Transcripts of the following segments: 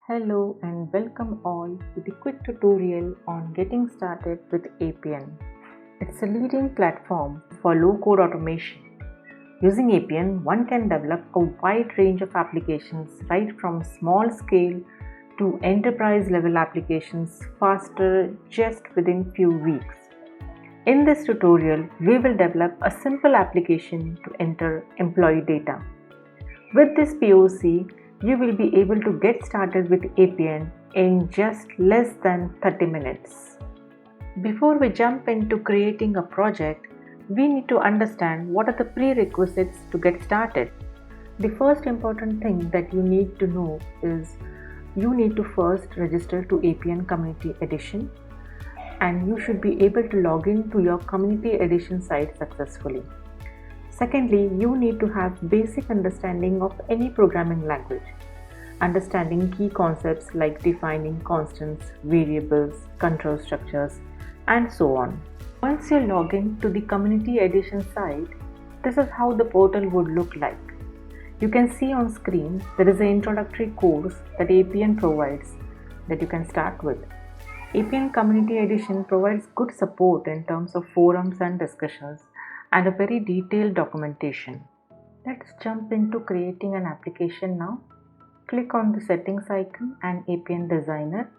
Hello and welcome all to the quick tutorial on getting started with Appian. It's a leading platform for low-code automation. Using Appian, one can develop a wide range of applications right from small scale to enterprise level applications faster just within few weeks. In this tutorial, we will develop a simple application to enter employee data. With this POC, you will be able to get started with Appian in just less than 30 minutes. Before we jump into creating a project, we need to understand what are the prerequisites to get started. The first important thing that you need to know is you need to first register to Appian Community Edition, and you should be able to log in to your Community Edition site successfully. Secondly, you need to have basic understanding of any programming language, understanding key concepts like defining constants, variables, control structures, and so on. Once you log in to the Community Edition site, this is how the portal would look like. You can see on screen there is an introductory course that Appian provides that you can start with. Appian Community Edition provides good support in terms of forums and discussions and a very detailed documentation. Let's jump into creating an application now. Click on the settings icon and Appian Designer.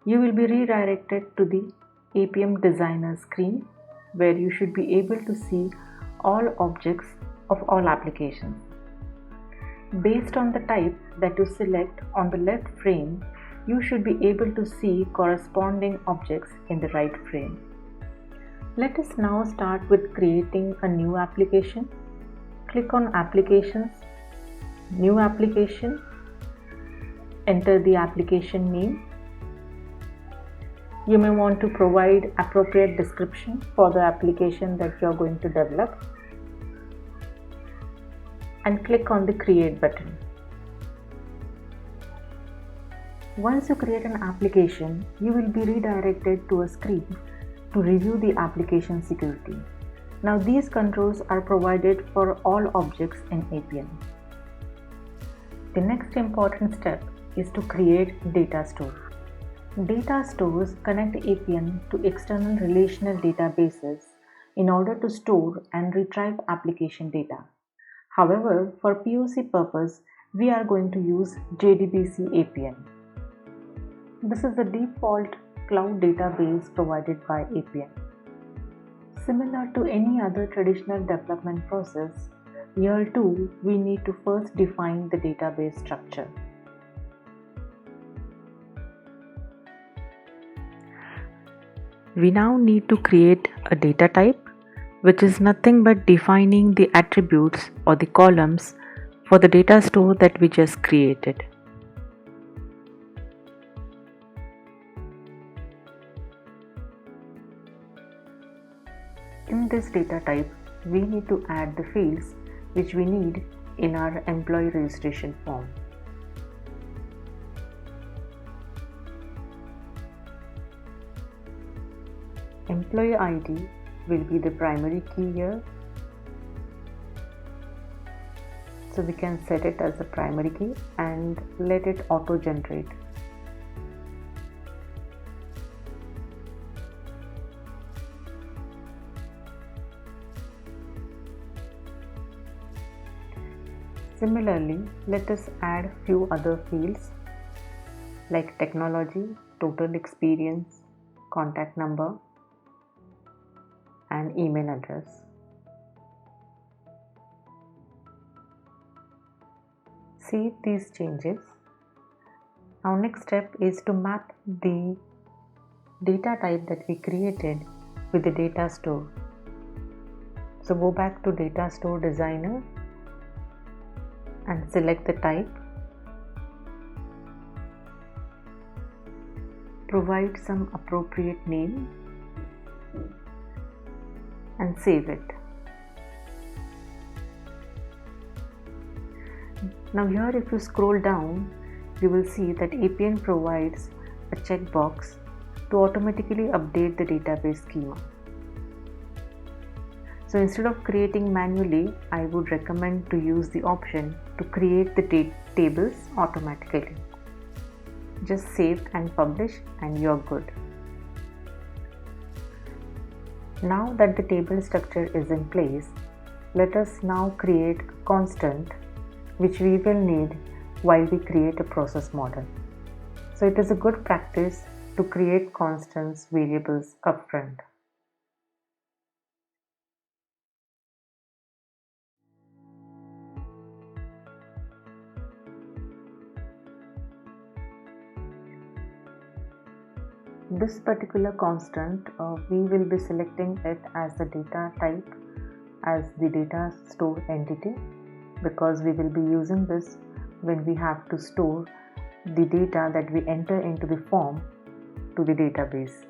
You will be redirected to the Appian Designer screen where you should be able to see all objects of all applications. Based on the type that you select on the left frame, you should be able to see corresponding objects in the right frame. Let us now start with creating a new application. Click on Applications, New Application, enter the application name. You may want to provide appropriate description for the application that you are going to develop and click on the Create button. Once you create an application, you will be redirected to a screen to review the application security. Now these controls are provided for all objects in Appian. The next important step is to create data store. Data stores connect Appian to external relational databases in order to store and retrieve application data. However, for POC purpose, we are going to use JDBC Appian. This is the default cloud database provided by Appian. Similar to any other traditional development process, here too we need to first define the database structure. We now need to create a data type, which is nothing but defining the attributes or the columns for the data store that we just created. In this data type, we need to add the fields which we need in our employee registration form. Employee ID will be the primary key here, so we can set it as the primary key and let it auto-generate. Similarly, let us add few other fields like technology, total experience, contact number, and email address. Save these changes. Our next step is to map the data type that we created with the data store. So go back to Data Store Designer and select the type. Provide some appropriate name and save it. Now here if you scroll down, you will see that Appian provides a checkbox to automatically update the database schema. So instead of creating manually, I would recommend to use the option to create the tables automatically. Just save and publish and you're good. Now that the table structure is in place, let us now create a constant which we will need while we create a process model. So it is a good practice to create constants variables upfront. This particular constant, we will be selecting it as the data type as the data store entity, because we will be using this when we have to store the data that we enter into the form to the database.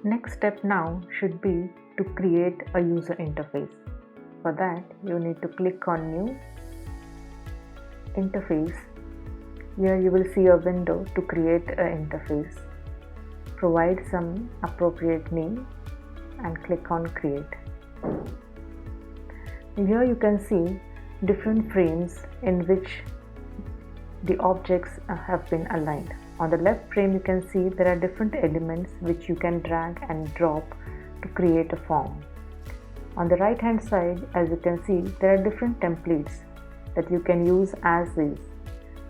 Next step now should be to create a user interface. For that, you need to click on New, Interface. Here you will see a window to create an interface. Provide some appropriate name and click on Create. Here you can see different frames in which the objects have been aligned. On the left frame you can see there are different elements which you can drag and drop to create a form. On the right hand side, as you can see, there are different templates that you can use as is.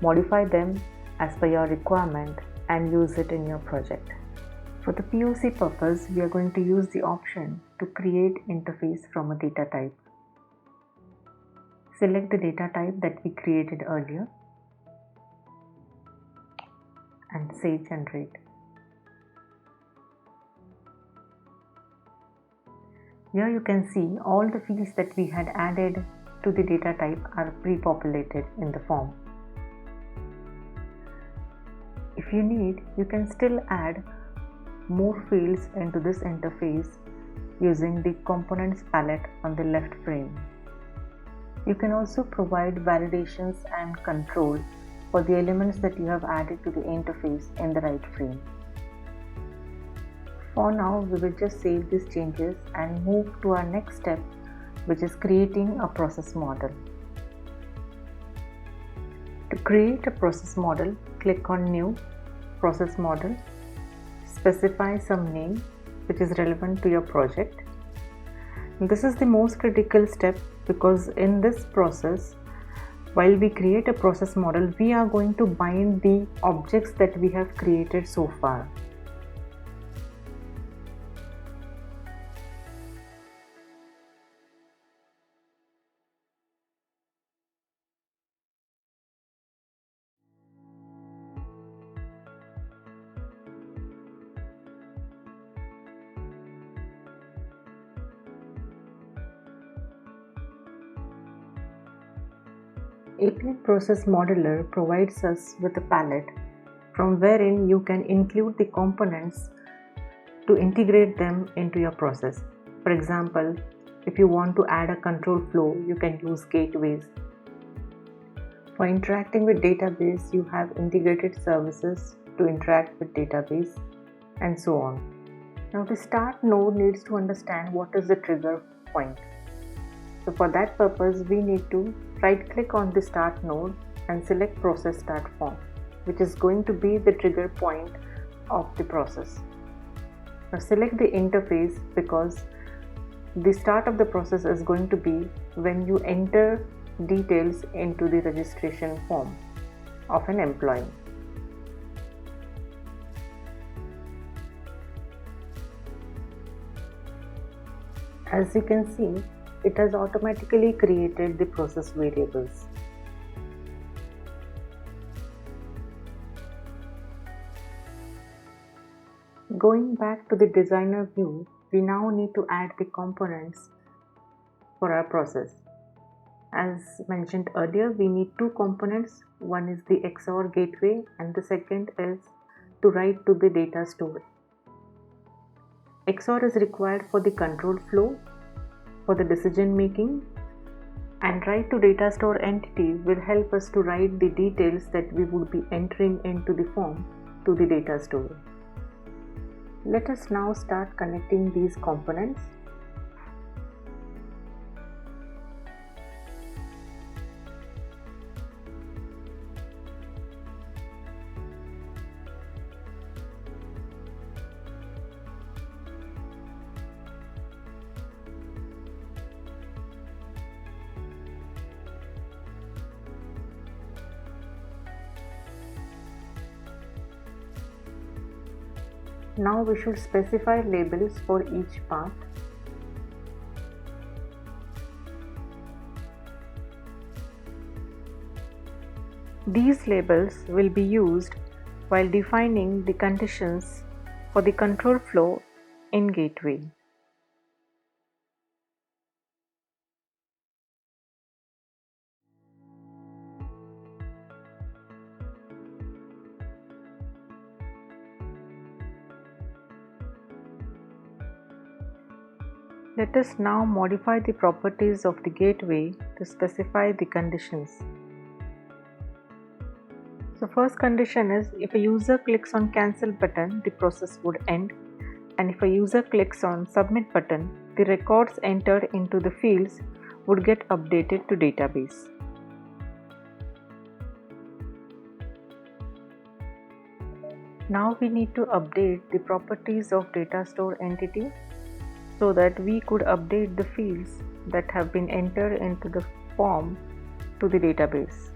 Modify them as per your requirement and use it in your project. For the POC purpose, we are going to use the option to create interface from a data type. Select the data type that we created earlier and say Generate. Here you can see all the fields that we had added to the data type are pre-populated in the form. If you need, you can still add more fields into this interface using the components palette on the left frame. You can also provide validations and control for the elements that you have added to the interface in the right frame. For now, we will just save these changes and move to our next step, which is creating a process model. To create a process model, click on New, Process Model, specify some name which is relevant to your project. This is the most critical step because in this process, while we create a process model, we are going to bind the objects that we have created so far. Appian Process Modeler provides us with a palette from wherein you can include the components to integrate them into your process. For example, if you want to add a control flow, you can use gateways. For interacting with database, you have integrated services to interact with database and so on. Now the start node needs to understand what is the trigger point. So for that purpose, we need to right click on the start node and select process start form, which is going to be the trigger point of the process. Now select the interface because the start of the process is going to be when you enter details into the registration form of an employee. As you can see, it has automatically created the process variables. Going back to the designer view, we now need to add the components for our process. As mentioned earlier, we need two components. One is the XOR gateway and the second is to write to the data store. XOR is required for the control flow, for the decision making, and write to data store entity will help us to write the details that we would be entering into the form to the data store. Let us now start connecting these components. Now we should specify labels for each path. These labels will be used while defining the conditions for the control flow in gateway. Let us now modify the properties of the gateway to specify the conditions. So first condition is, if a user clicks on cancel button, the process would end, and if a user clicks on submit button, the records entered into the fields would get updated to database. Now we need to update the properties of data store entity so that we could update the fields that have been entered into the form to the database.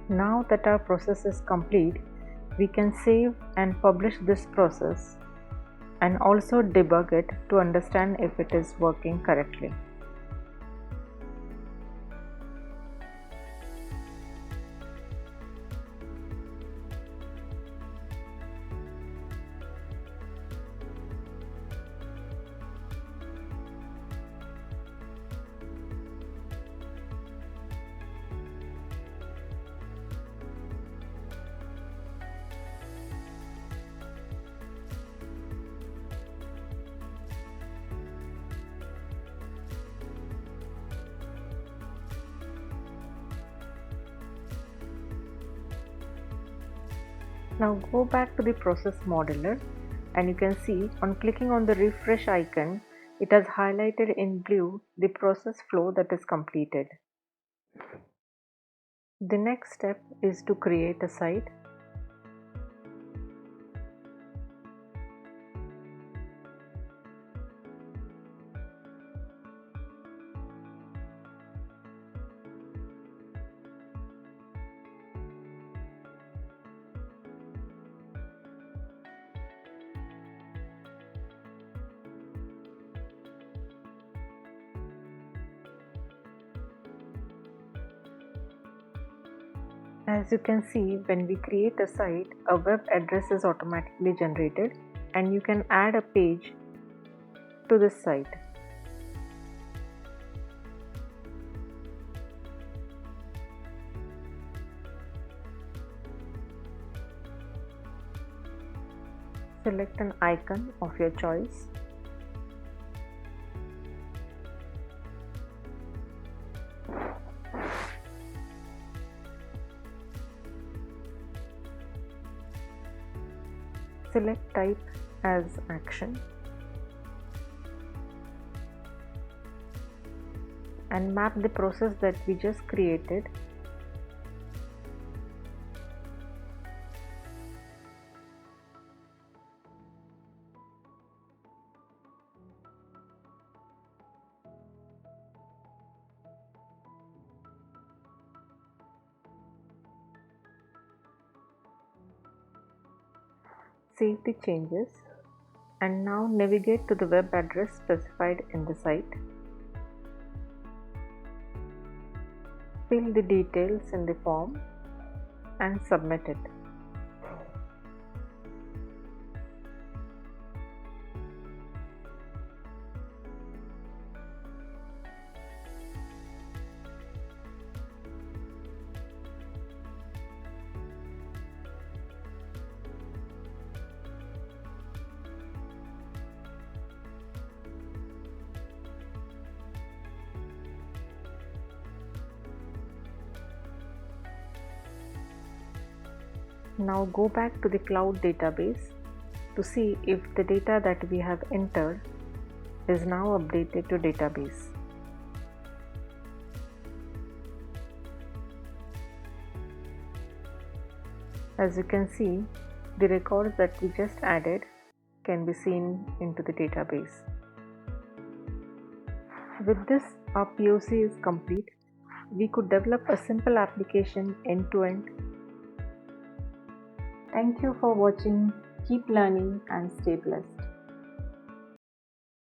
Now that our process is complete, we can save and publish this process and also debug it to understand if it is working correctly. Now go back to the process modeler, and you can see on clicking on the refresh icon, it has highlighted in blue the process flow that is completed. The next step is to create a site. As you can see, when we create a site, a web address is automatically generated and you can add a page to this site. Select an icon of your choice. Select type as action and map the process that we just created . Save the changes and now navigate to the web address specified in the site. Fill the details in the form and submit it. Now go back to the cloud database to see if the data that we have entered is now updated to database. As you can see, the records that we just added can be seen into the database. With this, our POC is complete. We could develop a simple application end to end. Thank you for watching. Keep learning and stay blessed.